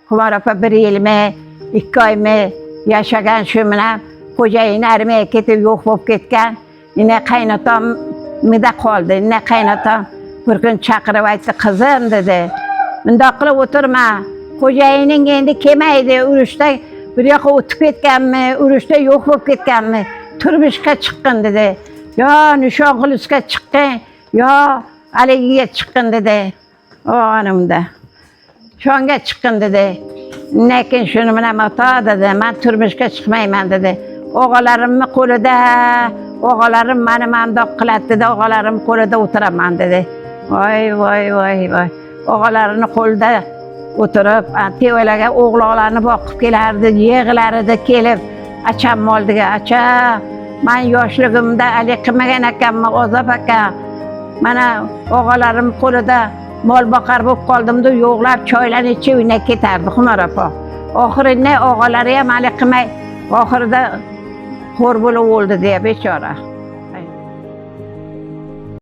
Xumar opa 1 yilmi, 2 oymi yaşagan shu bilan xo'jayin armiyaga ketib yo'q bo'lib ketgan. Yine qaynotamda qoldi. Yine qaynotam bir kun chaqirib aytdi, qizim dedi. Bundoq qilib o'tirma. Xo'jayining endi kelmaydi, urushda bir yoqqa o'tib ketganmi, urushda yo'q bo'lib ketganmi? Turmushga chiqqin dedi. Yo, Nishonxulosga chiqqin, yo, haligiga chiqqin dedi. O'g'limda. Shonga chiqqin dedi. Lekin shuni bilan ota dedi, men turmushga chiqmayman dedi. O'g'larimni qo'lida, o'g'larim meni mandoq qiladi dedi, o'g'larim qo'lida o'tiraman dedi. Voy, voy, voy, voy. O'g'larini qo'lida o'tirib, tevalarga o'g'loqlarni boqib kelardi, yig'lardi kelib, acham oldiga, acha, men yoshligimda ali qilmagan ekanman, Ozod aka. Mana o'g'larim qo'lida mol boqar bo'lib qoldim-da, yo'qlab choylarni ichib uyga ketardi Xumar opa. Oxirida o'g'lari ham ali qilmay, oxirida xo'r bo'lib o'ldi deya bechora.